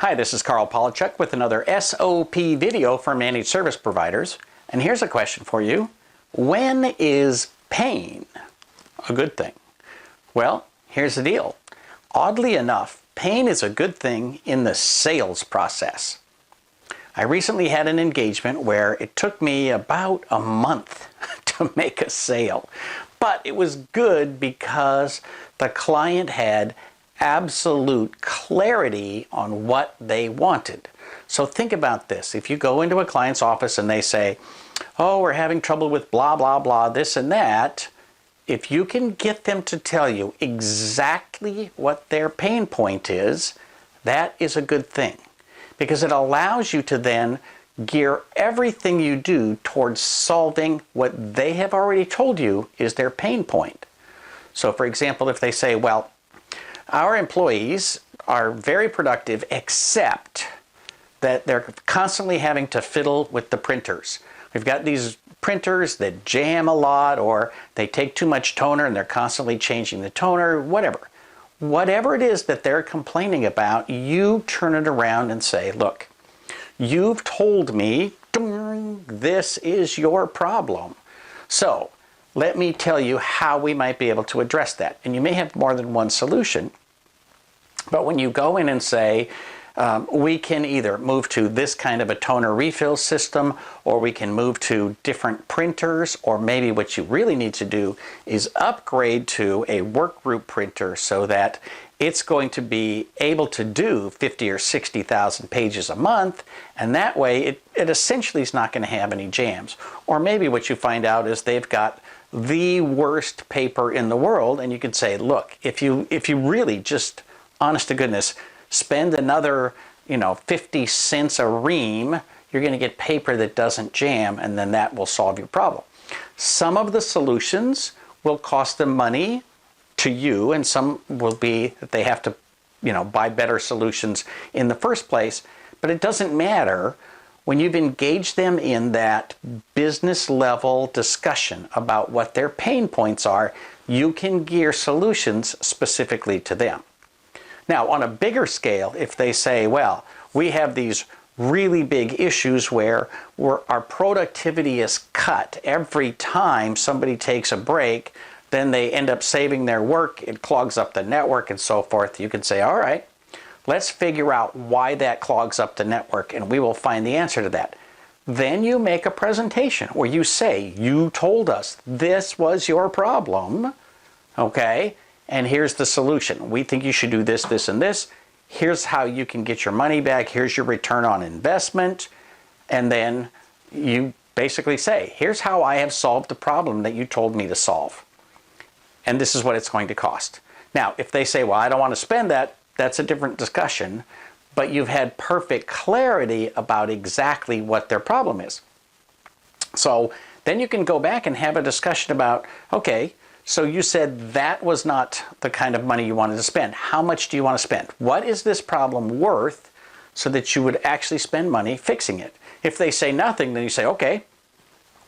Hi, this is Carl Polachuk with another SOP video for managed service providers. And here's a question for you. When is pain a good thing? Well, here's the deal. Oddly enough, pain is a good thing in the sales process. I recently had an engagement where it took me about a month to make a sale. But it was good because the client had absolute clarity on what they wanted. So think about this. If you go into a client's office and they say, oh, we're having trouble with blah, blah, blah, this and that, if you can get them to tell you exactly what their pain point is, that is a good thing. Because it allows you to then gear everything you do towards solving what they have already told you is their pain point. So for example, if they say, well, our employees are very productive except that they're constantly having to fiddle with the printers. We've got these printers that jam a lot, or they take too much toner and they're constantly changing the toner, whatever. Whatever it is that they're complaining about, you turn it around and say, look, you've told me this is your problem. So let me tell you how we might be able to address that. And you may have more than one solution, but when you go in and say, we can either move to this kind of a toner refill system, or we can move to different printers, or maybe what you really need to do is upgrade to a work group printer so that it's going to be able to do 50 or 60,000 pages a month, and that way it essentially is not going to have any jams. Or maybe what you find out is they've got the worst paper in the world, and you could say, look, if you really just, honest to goodness, spend another 50 cents a ream, you're going to get paper that doesn't jam, and then that will solve your problem. Some of the solutions will cost them money to you, and some will be that they have to buy better solutions in the first place. But it doesn't matter. When you've engaged them in that business level discussion about what their pain points are, you can gear solutions specifically to them. Now, on a bigger scale, if they say, well, we have these really big issues where our productivity is cut every time somebody takes a break, then they end up saving their work, it clogs up the network and so forth. You can say, all right, let's figure out why that clogs up the network, and we will find the answer to that. Then you make a presentation where you say, you told us this was your problem, okay? And here's the solution. We think you should do this, this, and this. Here's how you can get your money back. Here's your return on investment. And then you basically say, here's how I have solved the problem that you told me to solve. And this is what it's going to cost. Now, if they say, well, I don't want to spend that, that's a different discussion. But you've had perfect clarity about exactly what their problem is. So then you can go back and have a discussion about, okay, so you said that was not the kind of money you wanted to spend. How much do you want to spend? What is this problem worth so that you would actually spend money fixing it? If they say nothing, then you say, okay,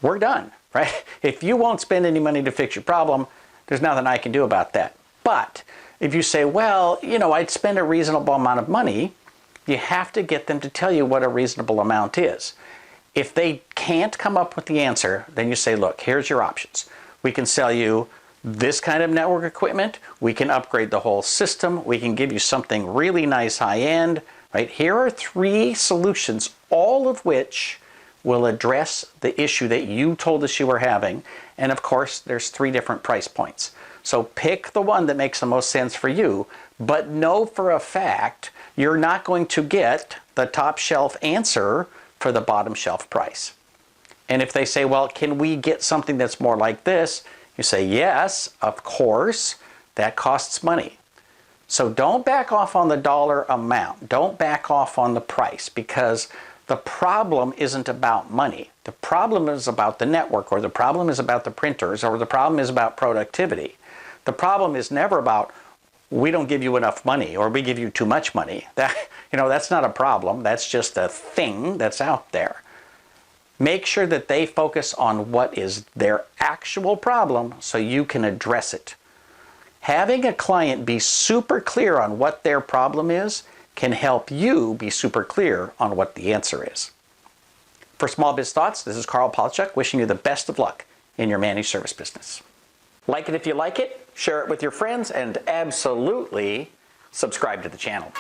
we're done, right? If you won't spend any money to fix your problem, there's nothing I can do about that. But if you say, well, I'd spend a reasonable amount of money, you have to get them to tell you what a reasonable amount is. If they can't come up with the answer, then you say, look, here's your options. We can sell you this kind of network equipment, we can upgrade the whole system, we can give you something really nice high-end, right? Here are 3 solutions, all of which will address the issue that you told us you were having. And of course, there's 3 different price points. So pick the one that makes the most sense for you, but know for a fact you're not going to get the top shelf answer for the bottom shelf price. And if they say, well, can we get something that's more like this? You say, yes, of course, that costs money. So don't back off on the dollar amount. Don't back off on the price, because the problem isn't about money. The problem is about the network, or the problem is about the printers, or the problem is about productivity. The problem is never about, we don't give you enough money, or we give you too much money. That's not a problem. That's just a thing that's out there. Make sure that they focus on what is their actual problem so you can address it. Having a client be super clear on what their problem is can help you be super clear on what the answer is. For Small Biz Thoughts, this is Carl Palachuk wishing you the best of luck in your managed service business. Like it if you like it, share it with your friends, and absolutely subscribe to the channel.